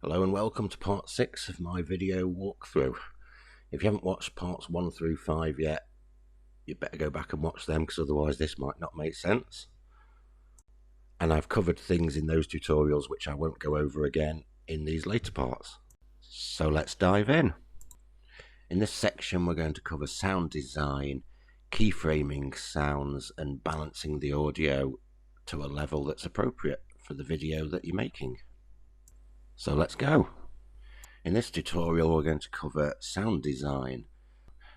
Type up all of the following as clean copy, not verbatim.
Hello and welcome to part 6 of my video walkthrough. If you haven't watched parts 1 through 5 yet, you better go back and watch them, because otherwise this might not make sense. And I've covered things in those tutorials which I won't go over again in these later parts. So let's dive in. In this section we're going to cover sound design, keyframing sounds and balancing the audio to a level that's appropriate for the video that you're making. So let's go. In this tutorial we're going to cover sound design.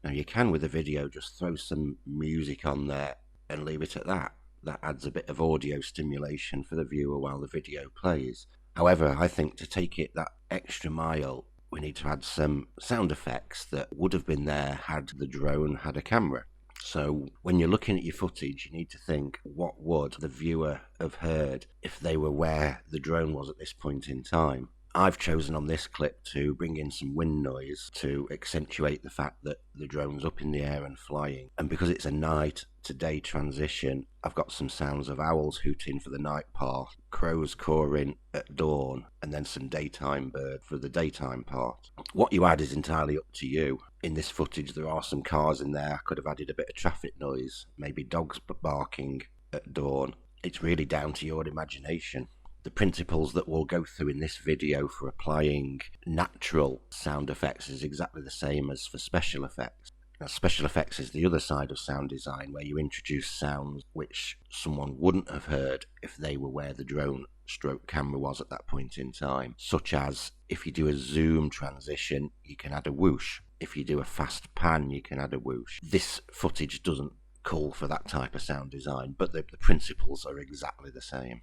Now you can with a video just throw some music on there and leave it at that. That adds a bit of audio stimulation for the viewer while the video plays. However, I think to take it that extra mile we need to add some sound effects that would have been there had the drone had a camera. So when you're looking at your footage, you need to think, what would the viewer have heard if they were where the drone was at this point in time? I've chosen on this clip to bring in some wind noise to accentuate the fact that the drone's up in the air and flying. And because it's a night to day transition, I've got some sounds of owls hooting for the night part, crows cawing at dawn, and then some daytime bird for the daytime part. What you add is entirely up to you. In this footage there are some cars in there. I could have added a bit of traffic noise, maybe dogs barking at dawn. It's really down to your imagination. The principles that we'll go through in this video for applying natural sound effects is exactly the same as for special effects. Now, special effects is the other side of sound design, where you introduce sounds which someone wouldn't have heard if they were where the drone stroke camera was at that point in time. Such as, if you do a zoom transition, you can add a whoosh. If you do a fast pan, you can add a whoosh. This footage doesn't call for that type of sound design, but the principles are exactly the same.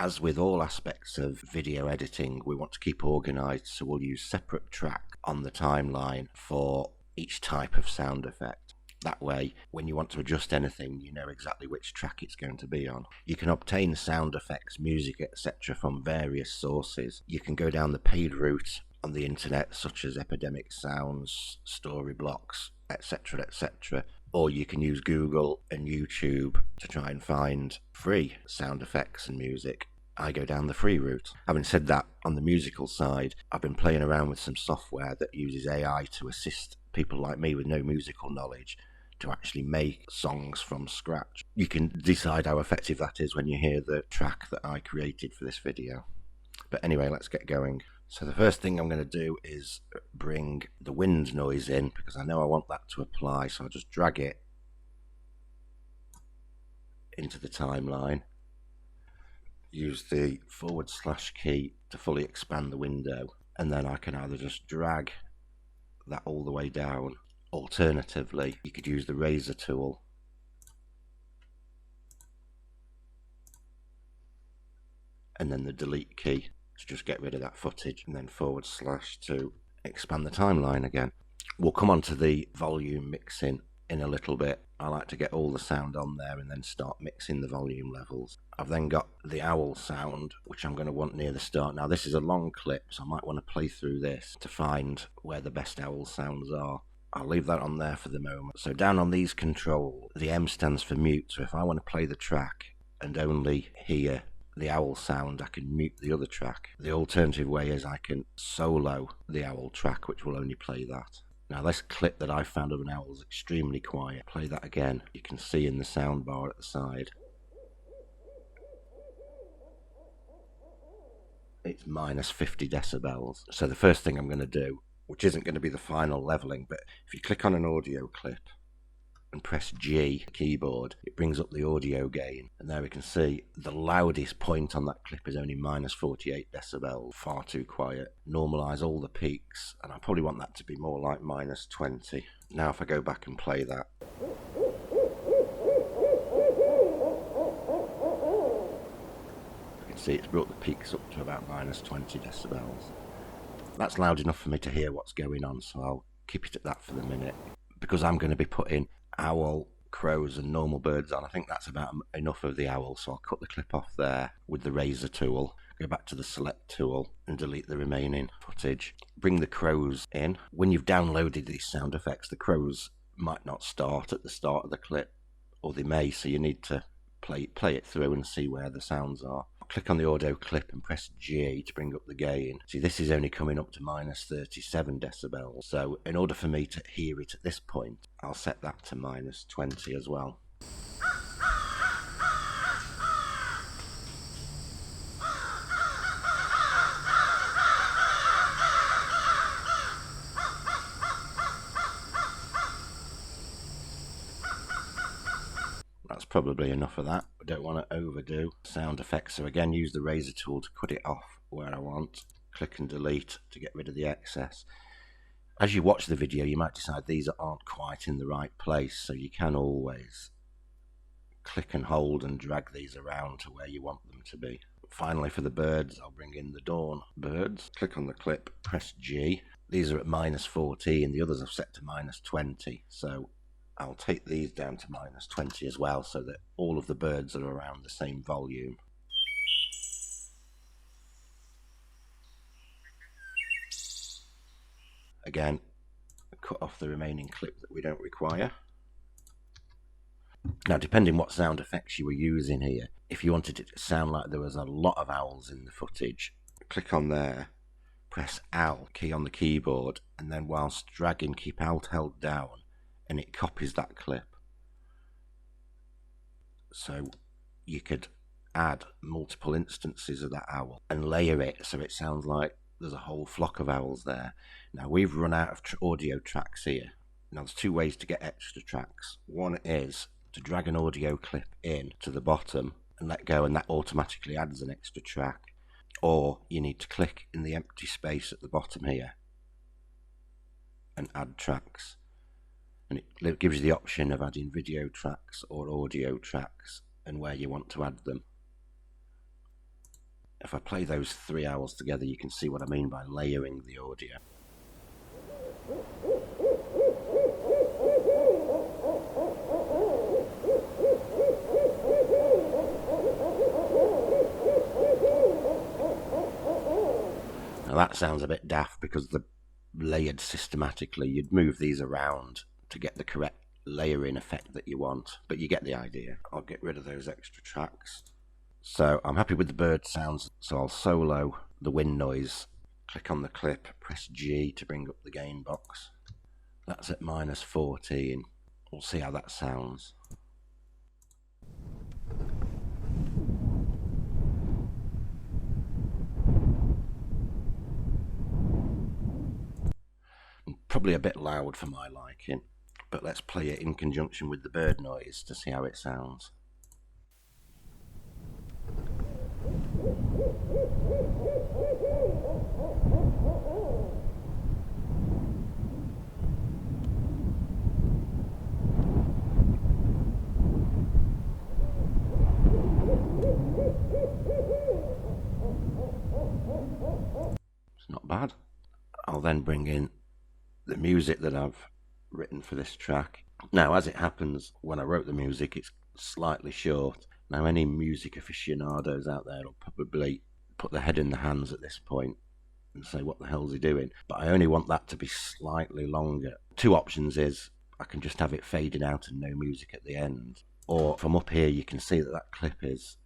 As with all aspects of video editing, we want to keep organised, so we'll use separate tracks on the timeline for each type of sound effect. That way, when you want to adjust anything, you know exactly which track it's going to be on. You can obtain sound effects, music, etc. from various sources. You can go down the paid route on the internet, such as Epidemic Sounds, Storyblocks, etc., etc. Or you can use Google and YouTube to try and find free sound effects and music. I go down the free route. Having said that, on the musical side, I've been playing around with some software that uses AI to assist people like me with no musical knowledge to actually make songs from scratch. You can decide how effective that is when you hear the track that I created for this video. But anyway, let's get going. So the first thing I'm going to do is bring the wind noise in, because I know I want that to apply, so I'll just drag it into the timeline. Use the / key to fully expand the window, and then I can either just drag that all the way down. Alternatively, you could use the razor tool and then the delete key to just get rid of that footage, and then / to expand the timeline again. We'll come on to the volume mixing in a little bit. I like to get all the sound on there and then start mixing the volume levels. I've then got the owl sound, which I'm going to want near the start. Now this is a long clip, so I might want to play through this to find where the best owl sounds are. I'll leave that on there for the moment. So down on these controls, the M stands for mute, so if I want to play the track and only hear the owl sound, I can mute the other track. The alternative way is I can solo the owl track, which will only play that. Now this clip that I found of an owl is extremely quiet. Play that again. You can see in the sound bar at the side, it's -50 decibels. So the first thing I'm going to do, which isn't going to be the final leveling, but if you click on an audio clip and press G keyboard, it brings up the audio gain, and there we can see the loudest point on that clip is only -48 decibels, far too quiet. Normalise all the peaks, and I probably want that to be more like -20. Now if I go back and play that, you can see it's brought the peaks up to about -20 decibels. That's loud enough for me to hear what's going on, so I'll keep it at that for the minute. Because I'm going to be putting owl, crows and normal birds on, I think that's about enough of the owl, so I'll cut the clip off there with the razor tool, go back to the select tool and delete the remaining footage. Bring the crows in. When you've downloaded these sound effects, the crows might not start at the start of the clip, or they may, so you need to play it through and see where the sounds are. click on the audio clip and press G to bring up the gain. See, this is only coming up to minus 37 decibels. So in order for me to hear it at this point, I'll set that to minus 20 as well. That's probably enough of that. I don't want to overdo sound effects, so again use the razor tool to cut it off where I want. Click and delete to get rid of the excess. As you watch the video, you might decide these aren't quite in the right place, so you can always click and hold and drag these around to where you want them to be. Finally, for the birds, I'll bring in the dawn birds. Click on the clip, press G. These are at minus 14, the others I've set to minus 20, so I'll take these down to minus 20 as well, so that all of the birds are around the same volume. Again, cut off the remaining clip that we don't require. Now, depending what sound effects you were using here, if you wanted it to sound like there was a lot of owls in the footage, click on there, press Alt key on the keyboard, and then whilst dragging, keep Alt held down, and it copies that clip. So you could add multiple instances of that owl and layer it so it sounds like there's a whole flock of owls there. Now we've run out of audio tracks here. Now there's two ways to get extra tracks. One is to drag an audio clip in to the bottom and let go, and that automatically adds an extra track. Or you need to click in the empty space at the bottom here and add tracks. And it gives you the option of adding video tracks or audio tracks and where you want to add them. If I play those three owls together, you can see what I mean by layering the audio. Now that sounds a bit daft because they're layered systematically. You'd move these around to get the correct layering effect that you want, but you get the idea. I'll get rid of those extra tracks. So I'm happy with the bird sounds, so I'll solo the wind noise. Click on the clip, press G to bring up the gain box. That's at minus 14. We'll see how that sounds. Probably a bit loud for my liking, but let's play it in conjunction with the bird noise to see how it sounds. It's not bad. I'll then bring in the music that I've written for this track. Now, as it happens, when I wrote the music, it's slightly short. Now, any music aficionados out there will probably put their head in the hands at this point and say, what the hell's he doing? But I only want that to be slightly longer. Two options is I can just have it fading out and no music at the end. Or from up here, you can see that that clip is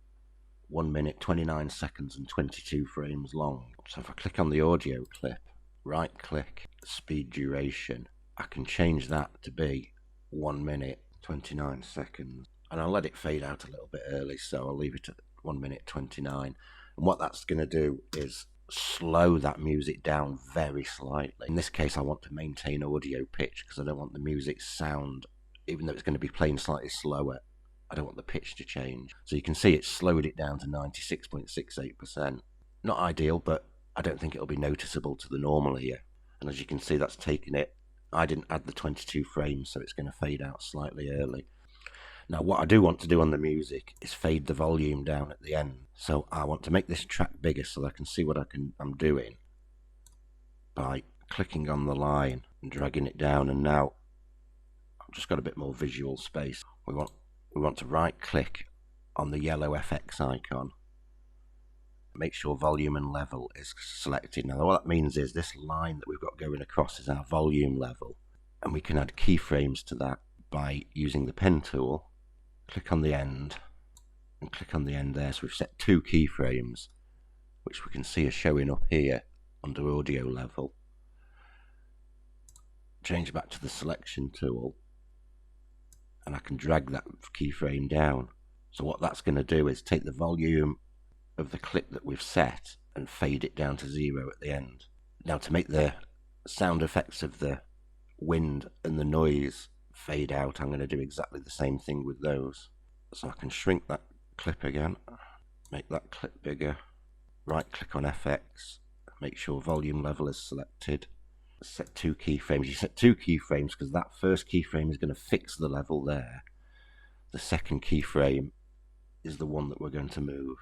1 minute, 29 seconds and 22 frames long. So if I click on the audio clip, right click, speed duration, I can change that to be 1 minute, 29 seconds. And I'll let it fade out a little bit early, so I'll leave it at 1 minute 29. And what that's going to do is slow that music down very slightly. In this case, I want to maintain audio pitch because I don't want the music sound, even though it's going to be playing slightly slower, I don't want the pitch to change. So you can see it slowed it down to 96.68%. Not ideal, but I don't think it'll be noticeable to the normal ear. And as you can see, that's taken it. I didn't add the 22 frames, so it's going to fade out slightly early. Now, what I do want to do on the music is fade the volume down at the end. So I want to make this track bigger so that I can see what I'm doing by clicking on the line and dragging it down. And now I've just got a bit more visual space. We want to right click on the yellow FX icon. Make sure volume and level is selected. Now what that means is this line that we've got going across is our volume level, and we can add keyframes to that by using the pen tool. Click on the end and click on the end there. So we've set 2 keyframes, which we can see are showing up here under audio level. Change back to the selection tool, and I can drag that keyframe down. So what that's going to do is take the volume of the clip that we've set and fade it down to 0 at the end. Now, to make the sound effects of the wind and the noise fade out, I'm going to do exactly the same thing with those. So I can shrink that clip again, make that clip bigger, right click on FX, make sure volume level is selected, set 2 keyframes. You set 2 keyframes because that first keyframe is going to fix the level there. The second keyframe is the one that we're going to move.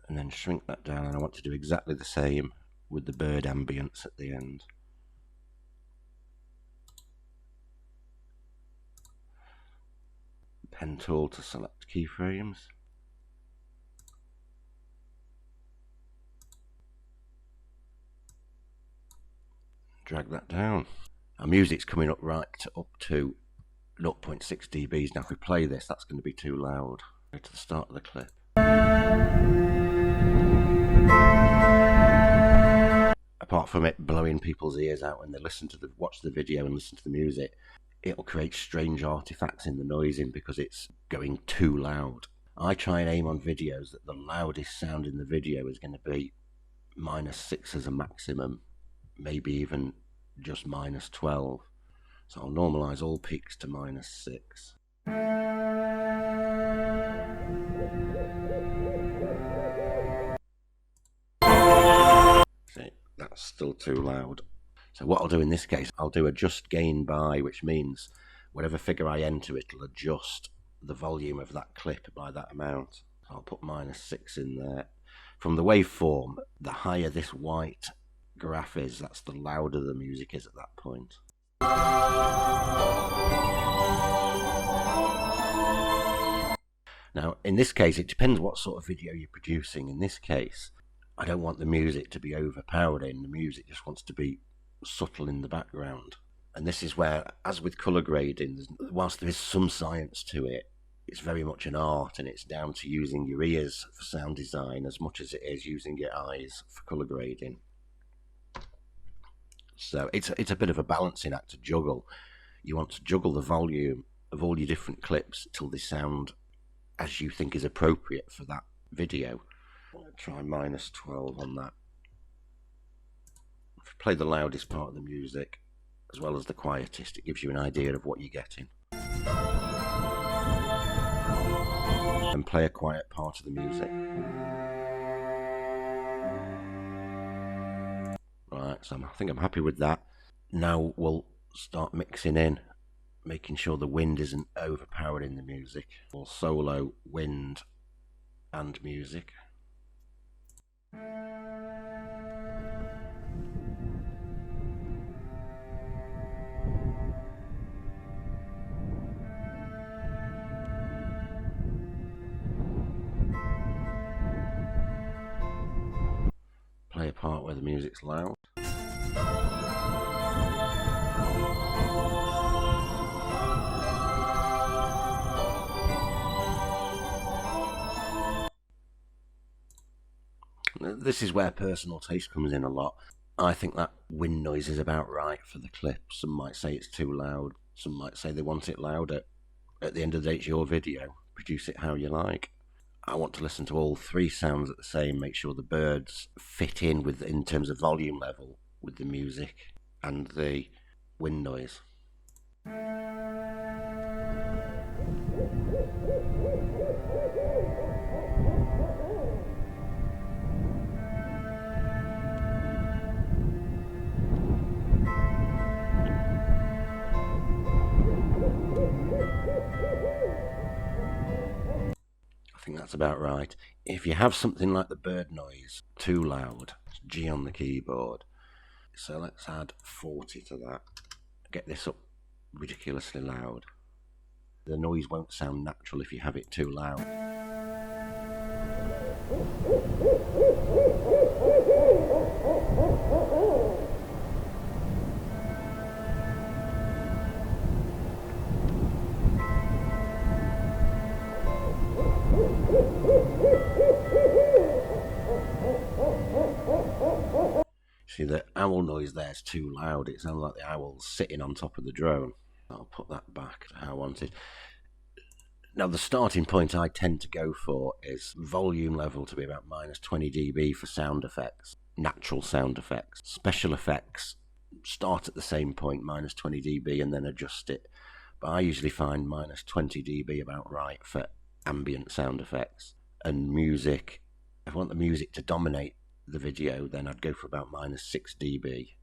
And then shrink that down, and I want to do exactly the same with the bird ambience at the end. Pen tool to select keyframes. Drag that down. Our music's coming up up to 0.6 dBs. Now if we play this, that's going to be too loud. Go to the start of the clip. Apart from it blowing people's ears out when they watch the video and listen to the music, it'll create strange artifacts in the noising because it's going too loud. I try and aim on videos that the loudest sound in the video is going to be -6 as a maximum, maybe even just -12. So I'll normalize all peaks to -6. See, that's still too loud. So what I'll do in this case, I'll do adjust gain by, which means whatever figure I enter, it'll adjust the volume of that clip by that amount. So I'll put -6 in there. From the waveform, the higher this white graph is, that's the louder the music is at that point. Now, in this case, it depends what sort of video you're producing. In this case, I don't want the music to be overpowering. The music just wants to be subtle in the background. And this is where, as with colour grading, whilst there is some science to it, it's very much an art, and it's down to using your ears for sound design as much as it is using your eyes for colour grading. So it's a bit of a balancing act to juggle. You want to juggle the volume of all your different clips till they sound as you think is appropriate for that video. I'll try -12 on that. If you play the loudest part of the music as well as the quietest, it gives you an idea of what you're getting. And play a quiet part of the music. Right, so I think I'm happy with that. Now we'll start mixing in, making sure the wind isn't overpowering the music. We'll solo wind and music. Play a part where the music's loud. This is where personal taste comes in a lot. I think that wind noise is about right for the clip. Some might say it's too loud. Some might say they want it louder. At the end of the day, it's your video. Produce it how you like. I want to listen to all 3 sounds at the same, make sure the birds fit in terms of volume level with the music and the wind noise. I think that's about right. If you have something like the bird noise too loud, it's G on the keyboard. So let's add 40 to that. Get this up ridiculously loud. The noise won't sound natural if you have it too loud. See, the owl noise there is too loud. It sounds like the owl's sitting on top of the drone. I'll put that back to how I wanted. Now, the starting point I tend to go for is volume level to be about minus 20 dB for sound effects, natural sound effects. Special effects start at the same point, minus 20 dB, and then adjust it. But I usually find minus 20 dB about right for ambient sound effects. And music, if I want the music to dominate the video, then I'd go for about minus 6 dB.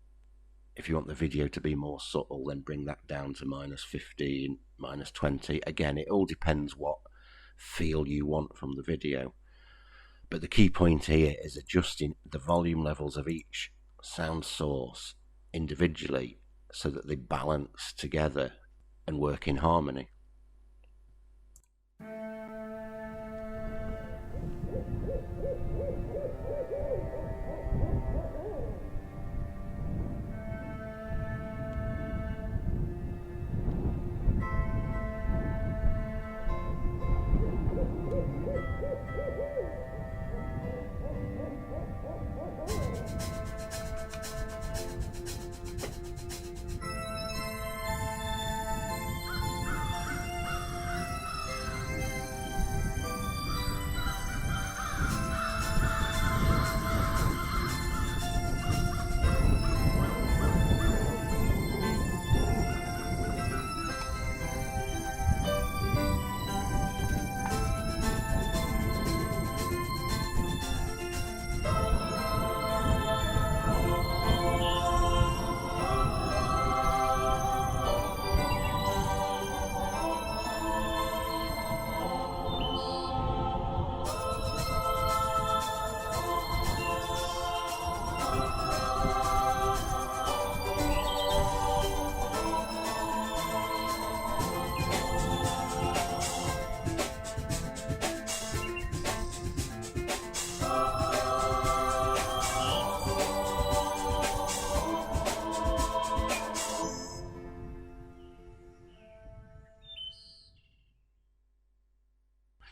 If you want the video to be more subtle, then bring that down to minus 15, minus 20. Again, it all depends what feel you want from the video. But the key point here is adjusting the volume levels of each sound source individually so that they balance together and work in harmony.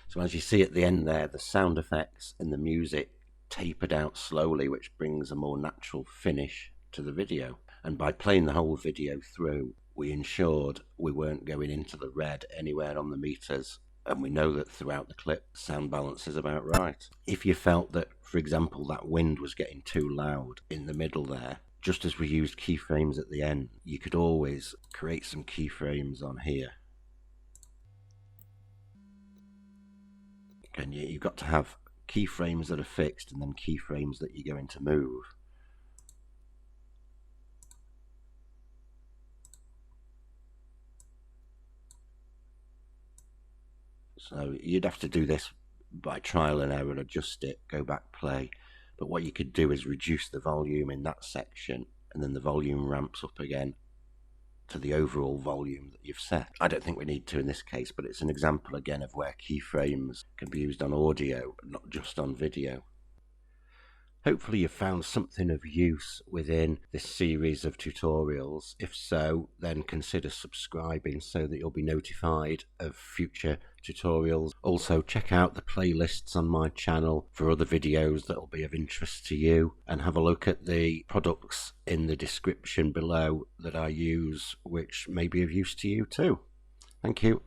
So as you see at the end there, the sound effects and the music tapered out slowly, which brings a more natural finish to the video. And by playing the whole video through, we ensured we weren't going into the red anywhere on the meters. And we know that throughout the clip, sound balance is about right. If you felt that, for example, that wind was getting too loud in the middle there, just as we used keyframes at the end, you could always create some keyframes on here. And you've got to have keyframes that are fixed and then keyframes that you're going to move. So you'd have to do this by trial and error, adjust it, go back, play. But what you could do is reduce the volume in that section, and then the volume ramps up again to the overall volume that you've set. I don't think we need to in this case, but it's an example again of where keyframes can be used on audio, not just on video. Hopefully you've found something of use within this series of tutorials. If so, then consider subscribing so that you'll be notified of future tutorials. Also, check out the playlists on my channel for other videos that will be of interest to you, and have a look at the products in the description below that I use, which may be of use to you too. Thank you.